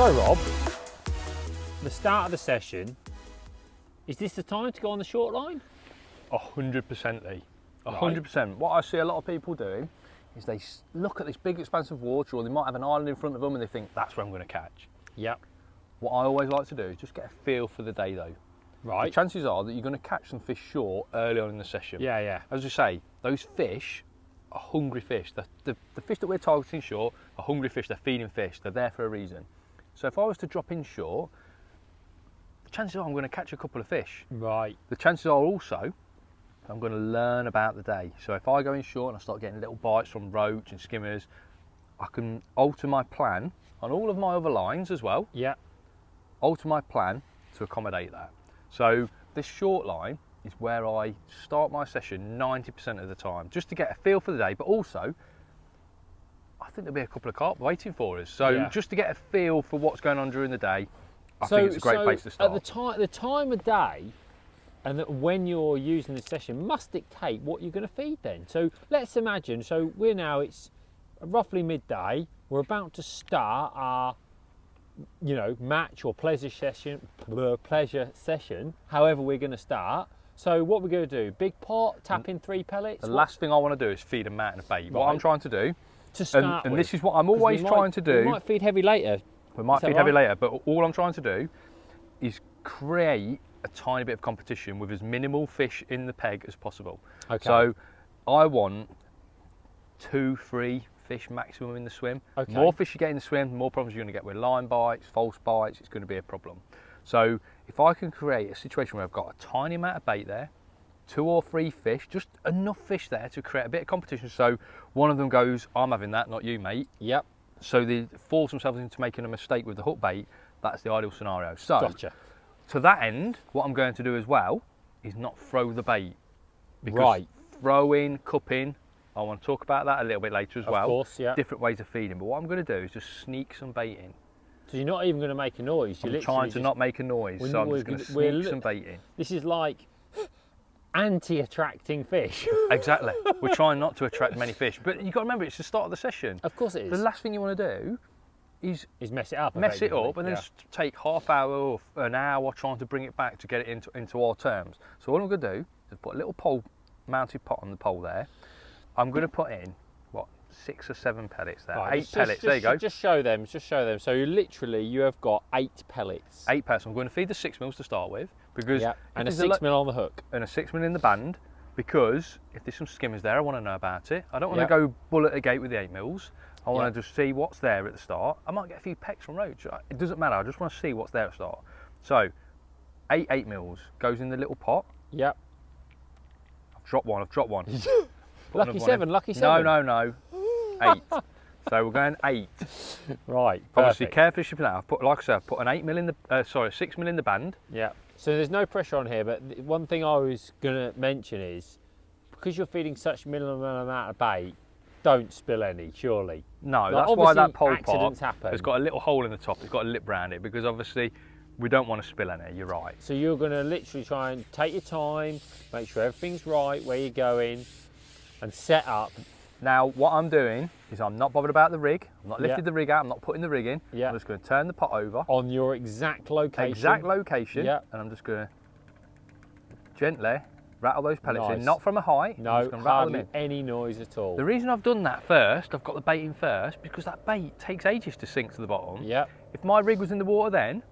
So Rob, the start of the session, is this the time to go on the short line? 100%, Lee. 100%. What I see a lot of people doing is they look at this big expanse of water, or they might have an island in front of them and they think, that's where I'm going to catch. Yep. What I always like to do is just get a feel for the day though. Right. The chances are that you're going to catch some fish short early on in the session. Yeah, yeah. As you say, those fish are hungry fish. The fish that we're targeting short are hungry fish, they're feeding fish, they're there for a reason. So if I was to drop in short, the chances are I'm going to catch a couple of fish. Right. The chances are also I'm going to learn about the day. So if I go in short and I start getting little bites from roach and skimmers, I can alter my plan on all of my other lines as well. Yeah. Alter my plan to accommodate that. So this short line is where I start my session 90% of the time, just to get a feel for the day, but also I think there'll be a couple of carp waiting for us. So just to get a feel for what's going on during the day, I think it's a great place to start. At the time of day and when you're using the session must dictate what you're going to feed then. So let's imagine, so it's roughly midday, we're about to start our match or pleasure session, however we're going to start. So what we're going to do, big pot, tap in 3 pellets? The last thing I want to do is feed a mountain of bait. Right. What I'm trying to do, to start and this is what I'm always trying to do. We might feed heavy later. We might feed heavy later, but all I'm trying to do is create a tiny bit of competition with as minimal fish in the peg as possible. Okay. So I want 2-3 fish maximum in the swim. Okay. More fish you get in the swim, the more problems you're going to get with line bites, false bites. It's going to be a problem. So if I can create a situation where I've got a tiny amount of bait there, 2 or 3 fish, just enough fish there to create a bit of competition, so one of them goes, I'm having that, not you, mate. Yep. So they force themselves into making a mistake with the hook bait. That's the ideal scenario. So gotcha. To that end, what I'm going to do as well is not throw the bait. Because throwing, cupping, I want to talk about that a little bit later as well. Of course, yeah. Different ways of feeding. But what I'm going to do is just sneak some bait in. So you're not even going to make a noise. I'm trying to not make a noise, so I'm just going to sneak some bait in. This is like anti-attracting fish. Exactly. We're trying not to attract many fish. But you've got to remember, it's the start of the session. Of course it is. The last thing you want to do is mess it up. And then just take half hour or an hour trying to bring it back to get it into our terms. So all I'm going to do is put a little pole, mounted pot on the pole there. I'm going to put in, 6 or 7 pellets there. Right, 8 pellets, there you go. Just show them. So you have got 8 pellets. 8 pellets. I'm going to feed the 6 mils to start with, because and a 6 mil on the hook. And a 6 mil in the band, because if there's some skimmers there, I want to know about it. I don't want to go bull at the gate with the 8 mils. I want to just see what's there at the start. I might get a few pecks from roach. It doesn't matter. I just want to see what's there at the start. So 8 mils goes in the little pot. Yep. I've dropped one. Lucky 7. No. 8. So we're going 8. Right. Obviously, carefully shipping out. I've put, like I said, I've put an 8 mil in the 6 mil in the band. Yeah. So there's no pressure on here, but one thing I was going to mention is, because you're feeding such minimal amount of bait, don't spill any, surely. No, that's why that pole pot happen. has got a little hole in the top. It's got a lip round it, because obviously we don't want to spill any. You're right. So you're going to literally try and take your time, make sure everything's right where you're going, and set up. Now, what I'm doing is I'm not bothered about the rig. I'm not lifting the rig out. I'm not putting the rig in. I'm just going to turn the pot over. On your exact location. And I'm just going to gently rattle those pellets in, not from a height. No, hardly any noise at all. The reason I've done that first, I've got the bait in first, because that bait takes ages to sink to the bottom. Yeah. If my rig was in the water then,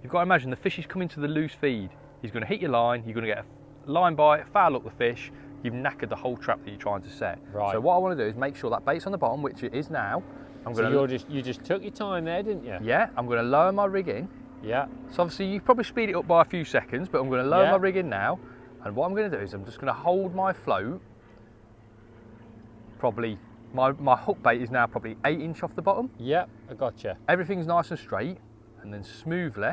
you've got to imagine the fish is coming to the loose feed. He's going to hit your line, you're going to get a line bite, foul up the fish, you've knackered the whole trap that you're trying to set. Right. So what I want to do is make sure that bait's on the bottom, which it is now. You just took your time there, didn't you? Yeah, I'm going to lower my rig in. Yeah. So obviously you probably speed it up by a few seconds, but I'm going to lower my rig in now. And what I'm going to do is I'm just going to hold my float. Probably, my hook bait is now probably 8 inch off the bottom. Yep, I gotcha. Everything's nice and straight, and then smoothly,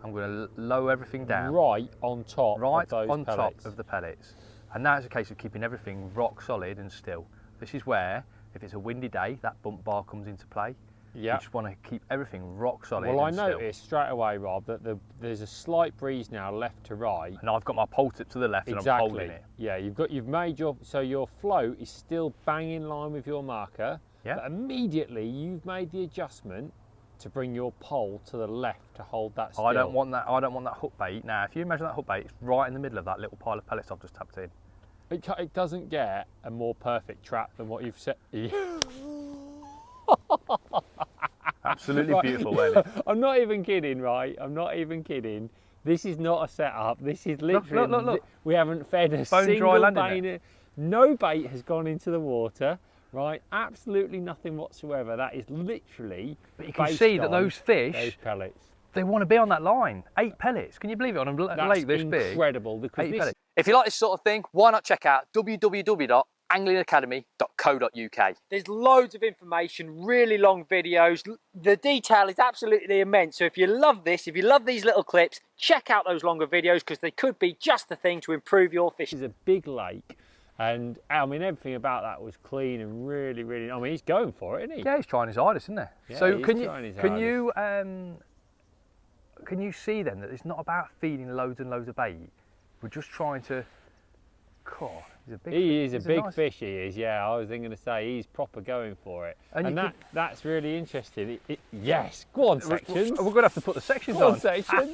I'm going to lower everything down. Right on top of those pellets. Right on top of the pellets. And now it's a case of keeping everything rock solid and still. This is where, if it's a windy day, that bump bar comes into play. You just want to keep everything rock solid. Well, I noticed straight away, Rob, that there's a slight breeze now left to right. And I've got my pole tip to the left and I'm holding it. Yeah, you've made your float is still bang in line with your marker. Yeah. But immediately you've made the adjustment to bring your pole to the left to hold that still. I don't want that. I don't want that hook bait. Now, if you imagine that hook bait, it's right in the middle of that little pile of pellets I've just tapped in. It doesn't get a more perfect trap than what you've set. Absolutely Right. beautiful, isn't it? I'm not even kidding, right? I'm not even kidding. This is not a setup. This is literally. Look. We haven't fed a Bone dry single landing bait. No bait has gone into the water, right? Absolutely nothing whatsoever. That is literally. But you can see that those fish, those pellets. they want to be on that line. 8 pellets. Can you believe it on a lake this big? That's incredible, because 8 this. pellets. If you like this sort of thing, why not check out www.anglingacademy.co.uk. There's loads of information, really long videos. The detail is absolutely immense. So if you love this, if you love these little clips, check out those longer videos, because they could be just the thing to improve your fishing. It's a big lake, and I mean, everything about that was clean and really, really. I mean, he's going for it, isn't he? Yeah, he's trying his hardest, isn't he? Yeah, So he's can trying his you see then that it's not about feeding loads and loads of bait? We're just trying to. God, he's a big. He is a big nice fish. He is. Yeah, I was going to say he's proper going for it, and that's really interesting. Yes, go on, sections. We're going to have to put the sections Go on. on, sections.